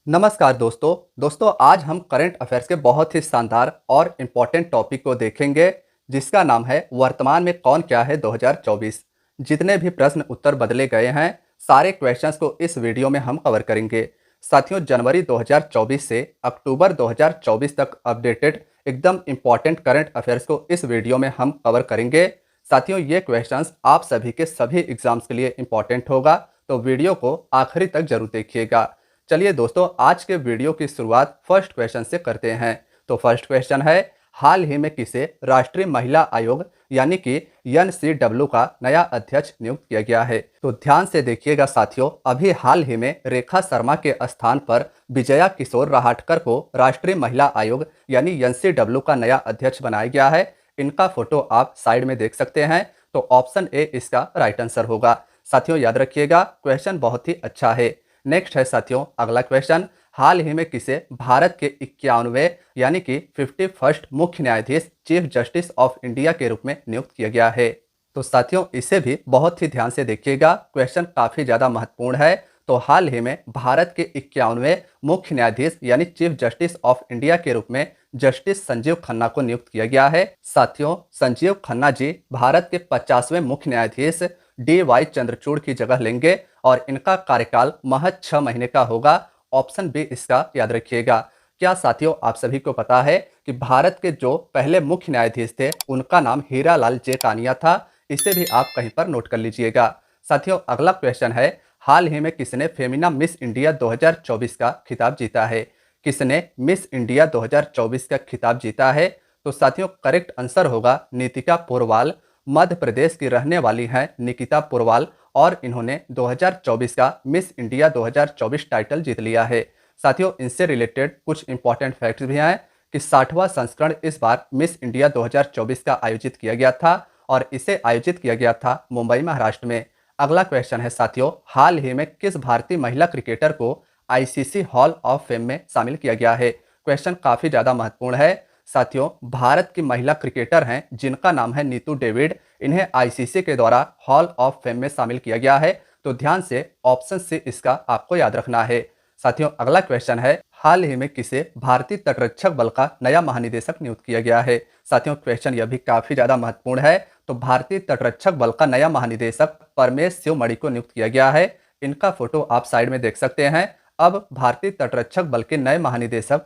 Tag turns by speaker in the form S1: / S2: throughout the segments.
S1: नमस्कार दोस्तों आज हम करंट अफेयर्स के बहुत ही शानदार और इम्पोर्टेंट टॉपिक को देखेंगे जिसका नाम है वर्तमान में कौन क्या है 2024। जितने भी प्रश्न उत्तर बदले गए हैं सारे क्वेश्चंस को इस वीडियो में हम कवर करेंगे। साथियों, जनवरी 2024 से अक्टूबर 2024 तक अपडेटेड एकदम इम्पोर्टेंट करंट अफेयर्स को इस वीडियो में हम कवर करेंगे। साथियों, ये क्वेश्चंस आप सभी के सभी एग्जाम्स के लिए इम्पोर्टेंट होगा, तो वीडियो को आखिरी तक जरूर देखिएगा। चलिए दोस्तों, आज के वीडियो की शुरुआत फर्स्ट क्वेश्चन से करते हैं। तो फर्स्ट क्वेश्चन है, हाल ही में किसे राष्ट्रीय महिला आयोग यानी कि एनसीडब्ल्यू का नया अध्यक्ष नियुक्त किया गया है। तो ध्यान से देखिएगा साथियों, अभी हाल ही में रेखा शर्मा के स्थान पर विजया किशोर रहाटकर को राष्ट्रीय महिला आयोग यानी एनसीडब्ल्यू का नया अध्यक्ष बनाया गया है। इनका फोटो आप साइड में देख सकते हैं। तो ऑप्शन ए इसका राइट आंसर होगा। साथियों याद रखिएगा, क्वेश्चन बहुत ही अच्छा है। नेक्स्ट है साथियों अगला क्वेश्चन, हाल ही में किसे भारत के 51वें यानी कि 51st मुख्य न्यायाधीश चीफ जस्टिस ऑफ इंडिया के रूप में नियुक्त किया गया है। तो साथियों इसे भी बहुत ही ध्यान से देखिएगा, क्वेश्चन काफी ज्यादा महत्वपूर्ण है। तो हाल ही में भारत के 51वें मुख्य न्यायाधीश यानी चीफ जस्टिस ऑफ इंडिया के रूप में जस्टिस संजीव खन्ना को नियुक्त किया गया है। साथियों, संजीव खन्ना जी भारत के 50वें मुख्य न्यायाधीश DY चंद्रचूड़ की जगह लेंगे और इनका कार्यकाल महज 6 महीने का होगा। ऑप्शन बी इसका याद रखिएगा। क्या साथियों आप सभी को पता है कि भारत के जो पहले मुख्य न्यायाधीश थे उनका नाम हीरालाल जेठानिया था। इसे भी आप कहीं पर नोट कर लीजिएगा। साथियों अगला क्वेश्चन है, हाल ही में किसने फेमिना मिस इंडिया 2024 का खिताब जीता है। किसने मिस इंडिया 2024 का खिताब जीता है। तो साथियों करेक्ट आंसर होगा नितिका पोरवाल। मध्य प्रदेश की रहने वाली हैं निकिता पोरवाल और इन्होंने 2024 का मिस इंडिया 2024 टाइटल जीत लिया है। साथियों इनसे रिलेटेड कुछ इंपॉर्टेंट फैक्ट्स भी हैं कि 60वां संस्करण इस बार मिस इंडिया 2024 का आयोजित किया गया था और इसे आयोजित किया गया था मुंबई महाराष्ट्र में। अगला क्वेश्चन है साथियों, हाल ही में किस भारतीय महिला क्रिकेटर को ICC हॉल ऑफ फेम में शामिल किया गया है। क्वेश्चन काफी ज्यादा महत्वपूर्ण है। साथियों भारत की महिला क्रिकेटर हैं जिनका नाम है नीतू डेविड। इन्हें ICC के द्वारा हॉल ऑफ फेम में शामिल किया गया है। तो ध्यान से ऑप्शन से इसका आपको याद रखना है। साथियों अगला क्वेश्चन है, हाल ही में किसे भारतीय तटरक्षक बल का नया महानिदेशक नियुक्त किया गया है। साथियों क्वेश्चन यह भी काफी ज्यादा महत्वपूर्ण है। तो भारतीय तटरक्षक बल का नया महानिदेशक परमेश शिवमणि को नियुक्त किया गया है। इनका फोटो आप साइड में देख सकते हैं। अब भारतीय तटरक्षक बल के नए महानिदेशक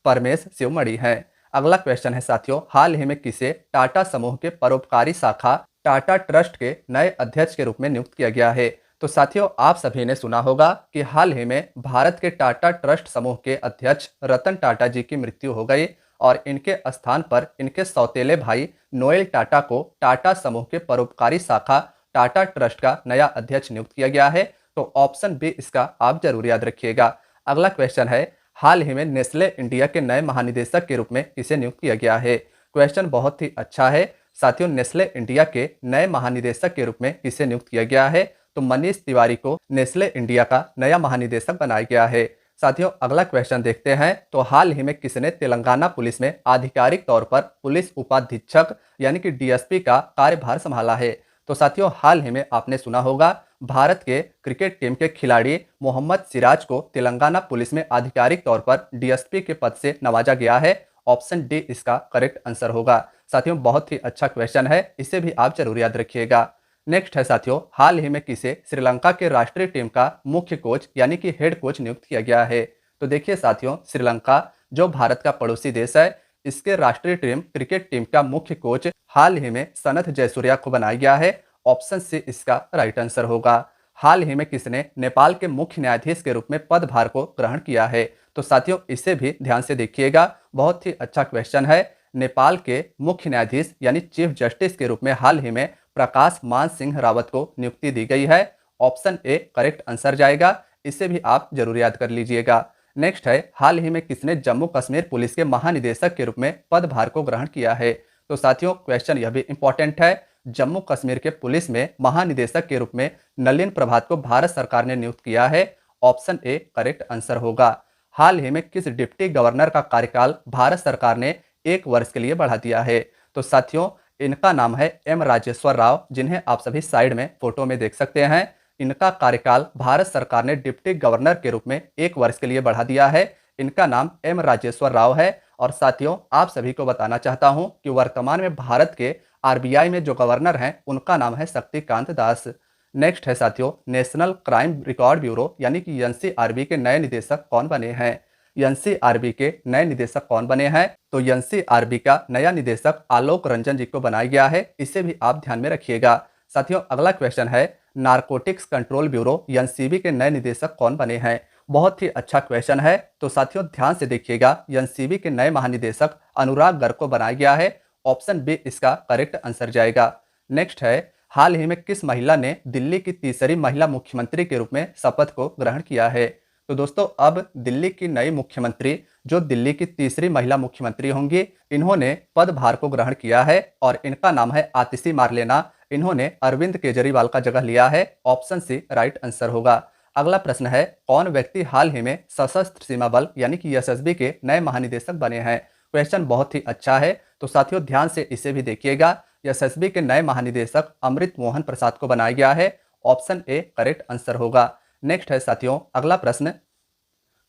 S1: परमेश शिवमणि हैं। अगला क्वेश्चन है साथियों, हाल ही में किसे टाटा समूह के परोपकारी शाखा टाटा ट्रस्ट के नए अध्यक्ष के रूप में नियुक्त किया गया है। तो साथियों आप सभी ने सुना होगा कि हाल ही में भारत के टाटा ट्रस्ट समूह के अध्यक्ष रतन टाटा जी की मृत्यु हो गई और इनके स्थान पर इनके सौतेले भाई नोएल टाटा को टाटा समूह के परोपकारी शाखा टाटा ट्रस्ट का नया अध्यक्ष नियुक्त किया गया है। तो ऑप्शन बी इसका आप जरूर याद रखिएगा। अगला क्वेश्चन है, हाल ही में नेस्ले इंडिया के नए महानिदेशक के रूप में किसे नियुक्त किया गया है। क्वेश्चन बहुत ही अच्छा है। साथियों नेस्ले इंडिया के नए महानिदेशक के रूप में किसे नियुक्त किया गया है। तो मनीष तिवारी को नेस्ले इंडिया का नया महानिदेशक बनाया गया है। साथियों अगला क्वेश्चन देखते हैं। तो हाल ही में किसने तेलंगाना पुलिस में आधिकारिक तौर पर पुलिस उपाधीक्षक यानी कि DSP का कार्यभार संभाला है। तो साथियों हाल ही में आपने सुना होगा भारत के क्रिकेट टीम के खिलाड़ी मोहम्मद सिराज को तेलंगाना पुलिस में आधिकारिक तौर पर DSP के पद से नवाजा गया है। ऑप्शन डी इसका करेक्ट आंसर होगा। साथियों बहुत ही अच्छा क्वेश्चन है, इसे भी आप जरूर याद रखिएगा। नेक्स्ट है साथियों, हाल ही में किसे श्रीलंका के राष्ट्रीय टीम का मुख्य कोच यानी कि हेड कोच नियुक्त किया गया है। तो देखिए साथियों, श्रीलंका जो भारत का पड़ोसी देश है, इसके राष्ट्रीय टीम क्रिकेट टीम का मुख्य कोच हाल ही में सनथ जयसूर्या को बनाया गया है। ऑप्शन सी इसका राइट आंसर होगा। हाल ही में किसने नेपाल के मुख्य न्यायाधीश के रूप में पदभार को ग्रहण किया है। तो साथियों इसे भी ध्यान से देखिएगा, बहुत ही अच्छा क्वेश्चन है। नेपाल के मुख्य न्यायाधीश यानी चीफ जस्टिस के रूप में हाल ही में प्रकाश मान सिंह रावत को नियुक्ति दी गई है। ऑप्शन ए करेक्ट आंसर जाएगा, इसे भी आप जरूर याद कर लीजिएगा। नेक्स्ट है, हाल ही में किसने जम्मू कश्मीर पुलिस के महानिदेशक के रूप में पदभार को ग्रहण किया है। तो साथियों क्वेश्चन यह भी इंपॉर्टेंट है। जम्मू कश्मीर के पुलिस में महानिदेशक के रूप में नलिन प्रभात को भारत सरकार ने नियुक्त किया है। ऑप्शन ए करेक्ट आंसर होगा। हाल ही में किस डिप्टी गवर्नर का कार्यकाल भारत सरकार ने 1 वर्ष के लिए बढ़ा दिया है। तो साथियों इनका नाम है M राजेश्वर राव, जिन्हें आप सभी साइड में फोटो में देख सकते हैं। इनका कार्यकाल भारत सरकार ने डिप्टी गवर्नर के रूप में 1 वर्ष के लिए बढ़ा दिया है। इनका नाम एम राजेश्वर राव है। और साथियों, आप सभी को बताना चाहता हूं कि वर्तमान में भारत के आरबीआई में जो गवर्नर हैं उनका नाम है शक्तिकांत दास। नेक्स्ट है साथियों, नेशनल क्राइम रिकॉर्ड ब्यूरो यानी कि एनसीआरबी के नए निदेशक कौन बने हैं। एनसीआरबी के नए निदेशक कौन बने हैं? तो एनसीआरबी का नया निदेशक आलोक रंजन जी को बनाया गया है। इसे भी आप ध्यान में रखिएगा। साथियों, अगला क्वेश्चन है, नारकोटिक्स कंट्रोल ब्यूरो एनसीबी के नए निदेशक कौन बने हैं? बहुत ही अच्छा क्वेश्चन है। तो साथियों, ध्यान से देखिएगा, एनसीबी के नए महानिदेशक अनुराग गर्ग को बनाया गया है। ऑप्शन बी इसका करेक्ट आंसर जाएगा। नेक्स्ट है, हाल ही में किस महिला ने दिल्ली की तीसरी महिला मुख्यमंत्री के रूप में शपथ को ग्रहण किया है? तो दोस्तों, अब दिल्ली की नई मुख्यमंत्री जो दिल्ली की तीसरी महिला मुख्यमंत्री होंगी, इन्होंने पदभार को ग्रहण किया है और इनका नाम है आतिशी मार्लेना। इन्होंने अरविंद केजरीवाल का जगह लिया है। ऑप्शन सी राइट आंसर होगा। अगला प्रश्न है, कौन व्यक्ति हाल ही में सशस्त्र सीमा बल यानी कि एसएसबी के नए महानिदेशक बने हैं? क्वेश्चन बहुत ही अच्छा है। तो साथियों, ध्यान से इसे भी देखिएगा। एसएसबी के नए महानिदेशक अमृत मोहन प्रसाद को बनाया गया है। ऑप्शन ए करेक्ट आंसर होगा। नेक्स्ट है साथियों, अगला प्रश्न,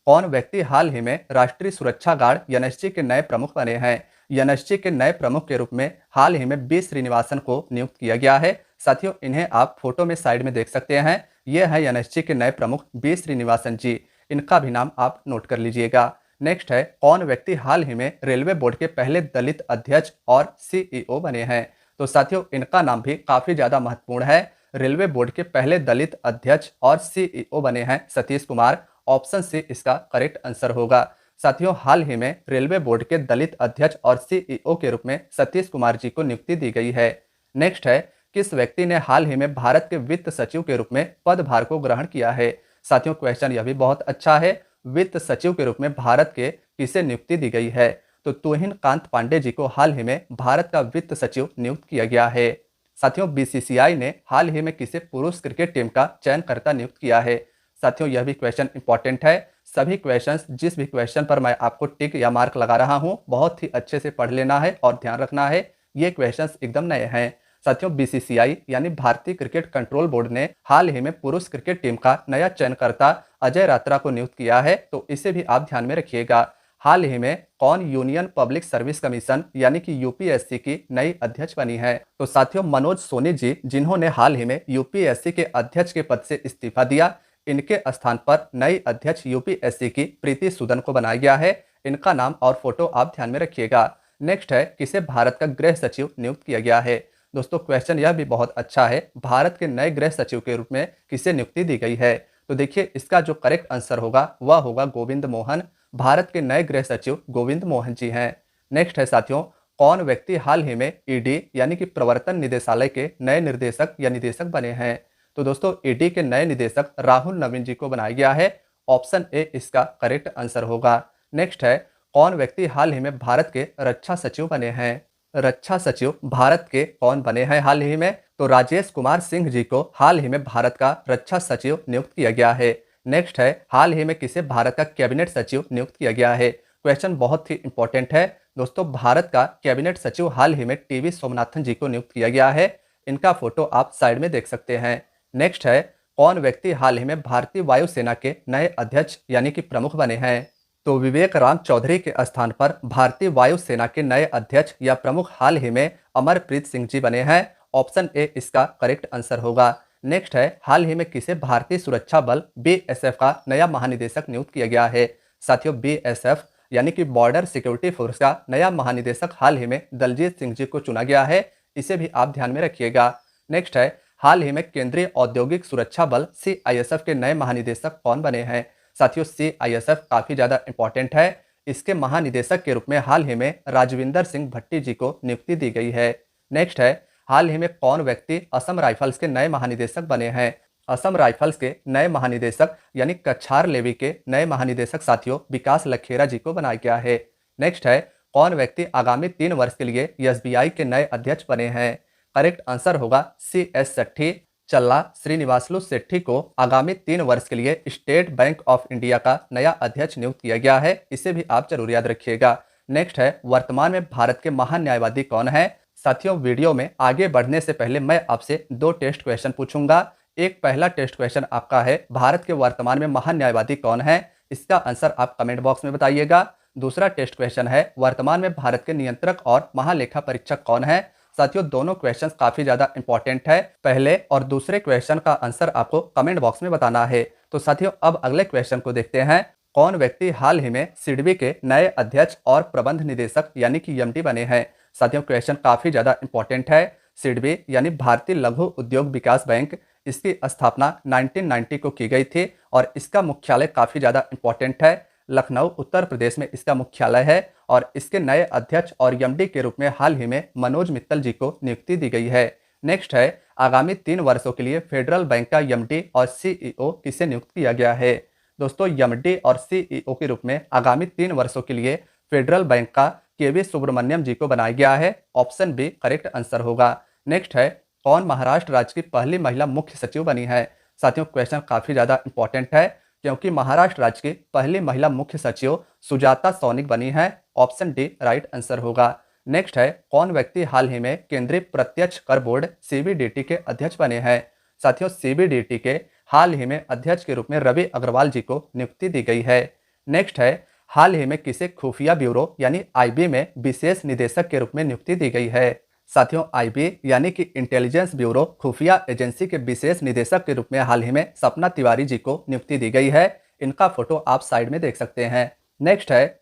S1: कौन व्यक्ति हाल ही में राष्ट्रीय सुरक्षा गार्ड एनएसजी के नए प्रमुख बने हैं? एनएसजी के नए प्रमुख के रूप में हाल ही में बी श्रीनिवासन को नियुक्त किया गया है। साथियों, इन्हें आप फोटो में साइड में देख सकते हैं। ये है एनएसजी के नए प्रमुख बी श्रीनिवासन जी। इनका भी नाम आप नोट कर लीजिएगा। नेक्स्ट है, कौन व्यक्ति हाल ही में रेलवे बोर्ड के पहले दलित अध्यक्ष और सीईओ बने हैं? तो साथियों, इनका नाम भी काफी ज्यादा महत्वपूर्ण है। रेलवे बोर्ड के पहले दलित अध्यक्ष और सीईओ बने हैं सतीश कुमार। ऑप्शन सी इसका करेक्ट आंसर होगा। साथियों, हाल ही में रेलवे बोर्ड के दलित अध्यक्ष और सीईओ के रूप में सतीश कुमार जी को नियुक्ति दी गई है। नेक्स्ट है, किस व्यक्ति ने हाल ही में भारत के वित्त सचिव के रूप में पदभार को ग्रहण किया है? साथियों, क्वेश्चन यह भी बहुत अच्छा है। वित्त सचिव के रूप में भारत के किसे नियुक्ति दी गई है? तो तुहिन कांत पांडे जी को हाल ही में भारत का वित्त सचिव नियुक्त किया गया है। साथियों, बीसीसीआई ने हाल ही में किसे पुरुष क्रिकेट टीम का चयनकर्ता नियुक्त किया है? साथियों, यह भी क्वेश्चन इंपॉर्टेंट है। सभी क्वेश्चंस, जिस भी क्वेश्चन पर मैं आपको टिक या मार्क लगा रहा हूं, बहुत ही अच्छे से पढ़ लेना है और ध्यान रखना है। ये क्वेश्चंस एकदम नए हैं। साथियों, बीसीसीआई यानी भारतीय क्रिकेट कंट्रोल बोर्ड ने हाल ही में पुरुष क्रिकेट टीम का नया चयनकर्ता अजय रात्रा को नियुक्त किया है। तो इसे भी आप ध्यान में रखिएगा। हाल ही में कौन यूनियन पब्लिक सर्विस कमीशन यानी कि यूपीएससी की नई अध्यक्ष बनी है? तो साथियों, मनोज सोनी जी, जिन्होंने हाल ही में यूपीएससी के अध्यक्ष के पद से इस्तीफा दिया, इनके स्थान पर नई अध्यक्ष यूपीएससी की प्रीति सूदन को बनाया गया है। इनका नाम और फोटो आप ध्यान में रखिएगा। नेक्स्ट है, किसे भारत का गृह सचिव नियुक्त किया गया है? दोस्तों, क्वेश्चन यह भी बहुत अच्छा है। भारत के नए गृह सचिव के रूप में किसे नियुक्ति दी गई है? तो देखिए, इसका जो करेक्ट आंसर होगा वह होगा गोविंद मोहन। भारत के नए गृह सचिव गोविंद मोहन जी हैं। नेक्स्ट है साथियों, कौन व्यक्ति हाल ही में ईडी यानी कि प्रवर्तन निदेशालय के नए निर्देशक या निदेशक बने हैं? तो दोस्तों, ईडी के नए निदेशक राहुल नवीन जी को बनाया गया है। ऑप्शन ए इसका करेक्ट आंसर होगा। नेक्स्ट है, कौन व्यक्ति हाल ही में भारत के रक्षा सचिव बने हैं? रक्षा सचिव भारत के कौन बने हैं हाल ही में? तो राजेश कुमार सिंह जी को हाल ही में भारत का रक्षा सचिव नियुक्त किया गया है। नेक्स्ट है, हाल ही में किसे भारत का कैबिनेट सचिव नियुक्त किया गया है? क्वेश्चन बहुत ही इंपॉर्टेंट है दोस्तों। भारत का कैबिनेट सचिव हाल ही में टीवी सोमनाथन जी को नियुक्त किया गया है। इनका फोटो आप साइड में देख सकते हैं। नेक्स्ट है, कौन व्यक्ति हाल ही में भारतीय वायुसेना के नए अध्यक्ष यानी कि प्रमुख बने हैं? तो विवेक राम चौधरी के स्थान पर भारतीय वायुसेना के नए अध्यक्ष या प्रमुख हाल ही में अमरप्रीत सिंह जी बने हैं। ऑप्शन ए इसका करेक्ट आंसर होगा। नेक्स्ट है, हाल ही में किसे भारतीय सुरक्षा बल बीएसएफ का नया महानिदेशक नियुक्त किया गया है? साथियों, बीएसएफ यानी कि बॉर्डर सिक्योरिटी फोर्स का नया महानिदेशक हाल ही में दलजीत सिंह जी को चुना गया है। इसे भी आप ध्यान में रखिएगा। नेक्स्ट है, हाल ही में केंद्रीय औद्योगिक सुरक्षा बल सीआईएसएफ के नए महानिदेशक कौन बने हैं? साथियों, सीआईएसएफ काफी ज्यादा इंपॉर्टेंट है। इसके महानिदेशक के रूप में हाल ही में राजविंदर सिंह भट्टी जी को नियुक्ति दी गई है। नेक्स्ट है, हाल ही में कौन व्यक्ति असम राइफल्स के नए महानिदेशक बने हैं? असम राइफल्स के नए महानिदेशक यानी कछार लेवी के नए महानिदेशक साथियों विकास लखेरा जी को बनाया गया है। नेक्स्ट है, कौन व्यक्ति आगामी 3 वर्ष के लिए एसबीआई के नए अध्यक्ष बने हैं? करेक्ट आंसर होगा सी एस सेट्ठी। चल्ला श्रीनिवासलू सेट्ठी को आगामी 3 वर्ष के लिए स्टेट बैंक ऑफ इंडिया का नया अध्यक्ष नियुक्त किया गया है। इसे भी आप जरूर याद रखिएगा। नेक्स्ट है, वर्तमान में भारत के महान न्यायवादी कौन है? साथियों, वीडियो में आगे बढ़ने से पहले मैं आपसे 2 टेस्ट क्वेश्चन पूछूंगा। एक पहला टेस्ट क्वेश्चन आपका है, भारत के वर्तमान में महान न्यायवादी कौन है? इसका आंसर आप कमेंट बॉक्स में बताइएगा। दूसरा टेस्ट क्वेश्चन है, वर्तमान में भारत के नियंत्रक और महालेखा परीक्षक कौन है? साथियों, दोनों क्वेश्चंस काफी ज्यादा इंपॉर्टेंट है। पहले और दूसरे क्वेश्चन का आंसर आपको कमेंट बॉक्स में बताना है। तो साथियों, अब अगले क्वेश्चन को देखते हैं। कौन व्यक्ति हाल ही में सिडबी के नए अध्यक्ष और प्रबंध निदेशक यानी कि एमडी बने हैं? साथियों, क्वेश्चन काफी ज्यादा इंपॉर्टेंट है। सिडबी यानी भारतीय लघु उद्योग विकास बैंक, इसकी स्थापना 1990 को की गई थी और इसका मुख्यालय काफी ज्यादा इंपॉर्टेंट है। लखनऊ उत्तर प्रदेश में इसका मुख्यालय है और इसके नए अध्यक्ष और एमडी के रूप में हाल ही में मनोज मित्तल जी को नियुक्ति दी गई है। नेक्स्ट है, आगामी 3 वर्षों के लिए फेडरल बैंक का एमडी और सीईओ किसे नियुक्त किया गया है? दोस्तों, एमडी और सीईओ के रूप में आगामी 3 वर्षों के लिए फेडरल बैंक का केवी सुब्रमण्यम जी को बनाया गया है। ऑप्शन बी करेक्ट आंसर होगा। नेक्स्ट है, कौन महाराष्ट्र राज्य की पहली महिला मुख्य सचिव बनी है? साथियों, क्वेश्चन काफी ज्यादा इंपॉर्टेंट है क्योंकि महाराष्ट्र राज्य की पहली महिला मुख्य सचिव सुजाता सौनिक बनी है। ऑप्शन डी राइट आंसर होगा। नेक्स्ट है, कौन व्यक्ति हाल ही में केंद्रीय प्रत्यक्ष कर बोर्ड सीबीडीटी के अध्यक्ष बने हैं? साथियों, सीबीडीटी के हाल ही में अध्यक्ष के रूप में रवि अग्रवाल जी को नियुक्ति दी गई है। नेक्स्ट है, हाल ही में किसे खुफिया ब्यूरो यानी आईबी में विशेष निदेशक के रूप में नियुक्ति दी गई है? साथियों, आईबी यानी कि इंटेलिजेंस ब्यूरो खुफिया एजेंसी के विशेष निदेशक के रूप में हाल ही में सपना तिवारी जी को नियुक्ति दी गई है। इनका फोटो आप साइड में देख सकते हैं। नेक्स्ट है,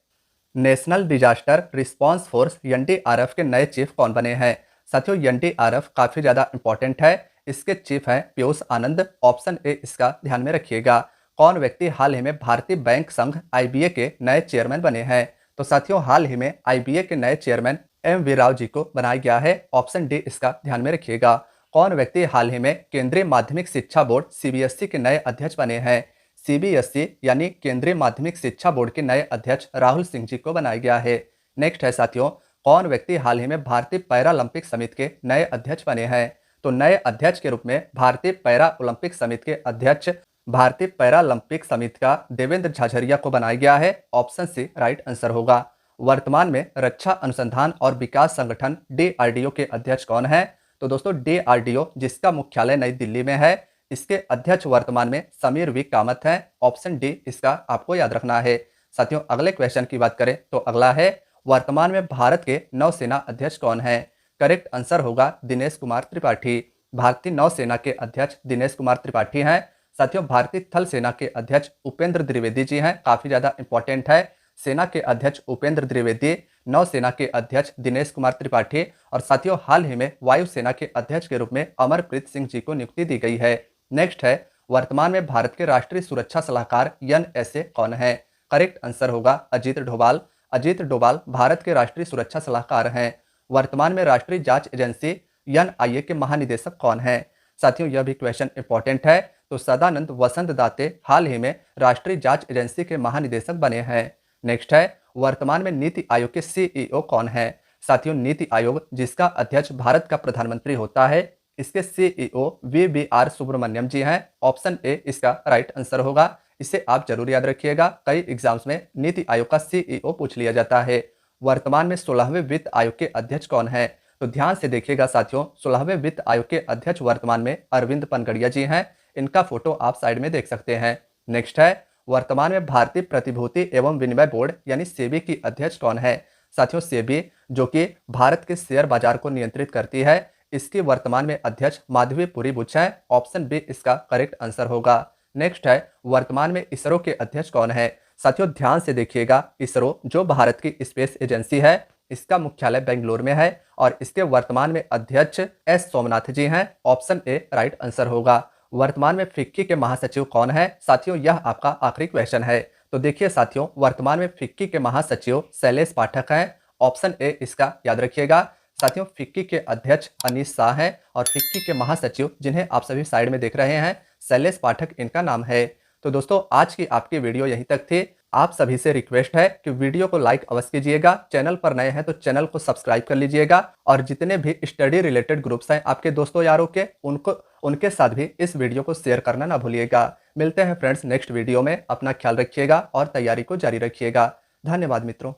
S1: national disaster response force NDRF के नए चीफ कौन बने हैं? साथियों, एनडीआरएफ काफी ज्यादा इंपॉर्टेंट है। इसके चीफ हैं पीयूष आनंद। ऑप्शन ए इसका ध्यान में रखिएगा। कौन व्यक्ति हाल ही में भारतीय बैंक संघ आईबीए के नए चेयरमैन बने हैं? तो साथियों, हाल ही में आईबीए के नए चेयरमैन एम.वी. राव जी को बनाया गया है। ऑप्शन डी इसका ध्यान में रखिएगा। कौन व्यक्ति हाल ही में केंद्रीय माध्यमिक शिक्षा बोर्ड सीबीएसई के नए अध्यक्ष बने हैं? सीबीएसई यानी केंद्रीय माध्यमिक शिक्षा बोर्ड के नए अध्यक्ष राहुल सिंह जी को बनाया गया है। नेक्स्ट है साथियों, कौन व्यक्ति हाल ही में भारतीय पैरालंपिक समिति के नए अध्यक्ष बने हैं? तो नए अध्यक्ष के रूप में भारतीय पैरा ओलंपिक समिति के अध्यक्ष भारतीय पैरालंपिक समिति का देवेंद्र झाझरिया को बनाया गया है। ऑप्शन सी राइट आंसर होगा। वर्तमान में रक्षा अनुसंधान और विकास संगठन डीआरडीओ के अध्यक्ष कौन है? तो दोस्तों, डीआरडीओ जिसका मुख्यालय नई दिल्ली में है, इसके अध्यक्ष वर्तमान में समीर वी कामत हैं। ऑप्शन डी इसका आपको याद रखना है। साथियों, अगले क्वेश्चन की बात करें तो अगला है, वर्तमान में भारत के नौसेना अध्यक्ष कौन है? करेक्ट आंसर होगा दिनेश कुमार त्रिपाठी। भारतीय नौसेना के अध्यक्ष दिनेश कुमार त्रिपाठी हैं। साथियों, भारतीय थल सेना के अध्यक्ष उपेंद्र द्विवेदी जी हैं। काफी ज्यादा इंपॉर्टेंट है। सेना के अध्यक्ष उपेंद्र द्विवेदी, नौसेना के अध्यक्ष दिनेश कुमार त्रिपाठी और साथियों, हाल ही में वायुसेना के अध्यक्ष के रूप में अमरप्रीत सिंह जी को नियुक्ति दी गई है। नेक्स्ट है, वर्तमान में भारत के राष्ट्रीय सुरक्षा सलाहकार एनएसए कौन है? करेक्ट आंसर होगा अजीत डोभाल। अजीत डोभाल भारत के राष्ट्रीय सुरक्षा सलाहकार हैं। वर्तमान में राष्ट्रीय जांच एजेंसी एनआईए के महानिदेशक कौन है? साथियों, यह भी क्वेश्चन इंपॉर्टेंट है। तो सदानंद वसंत दाते हाल ही में राष्ट्रीय जांच एजेंसी के महानिदेशक बने हैं। नेक्स्ट है, वर्तमान में नीति आयोग के सीईओ कौन है? साथियों, नीति आयोग जिसका अध्यक्ष भारत का प्रधानमंत्री होता है, इसके सीईओ वीवीआर सुब्रमण्यम जी हैं। ऑप्शन ए इसका राइट आंसर होगा। इसे आप जरूर याद रखिएगा, कई एग्जाम्स में नीति आयोग का सीईओ पूछ लिया जाता है। वर्तमान में 16वें वित्त आयोग के अध्यक्ष कौन है? तो ध्यान से देखिएगा साथियों, 16वें वित्त आयोग के अध्यक्ष वर्तमान में अरविंद पनगड़िया जी हैं। इनका फोटो आप साइड में देख सकते हैं। नेक्स्ट है, वर्तमान में भारतीय प्रतिभूति एवं विनिमय बोर्ड यानी सेबी की अध्यक्ष कौन है? साथियों, सेबी जो कि भारत के शेयर बाजार को नियंत्रित करती है, इसकी वर्तमान में अध्यक्ष माधवी पुरी बुच हैं। ऑप्शन बी इसका करेक्ट आंसर होगा। नेक्स्ट है, वर्तमान में इसरो के अध्यक्ष कौन है? साथियों, ध्यान से देखिएगा, इसरो जो भारत की स्पेस एजेंसी है, इसका मुख्यालय बेंगलुरु में है और इसके वर्तमान में अध्यक्ष एस सोमनाथ जी हैं। ऑप्शन ए राइट आंसर होगा। वर्तमान में फिक्की के महासचिव कौन है? साथियों, यह आपका आखिरी क्वेश्चन है। तो देखिए साथियों, वर्तमान में फिक्की के महासचिव शैलेश पाठक हैं। ऑप्शन ए इसका याद रखिएगा। साथियों, फिक्की के अध्यक्ष अनीश शाह हैं और फिक्की के महासचिव जिन्हें आप सभी साइड में देख रहे हैं, शैलेश पाठक इनका नाम है। तो दोस्तों, आज की आपकी वीडियो यहीं तक थी। आप सभी से रिक्वेस्ट है कि वीडियो को लाइक अवश्य कीजिएगा। चैनल पर नए हैं तो चैनल को सब्सक्राइब कर लीजिएगा और जितने भी स्टडी रिलेटेड ग्रुप्स हैं आपके दोस्तों यारों के, उनके साथ भी इस वीडियो को शेयर करना ना भूलिएगा। मिलते हैं फ्रेंड्स नेक्स्ट वीडियो में। अपना ख्याल रखिएगा और तैयारी को जारी रखिएगा। धन्यवाद मित्रों।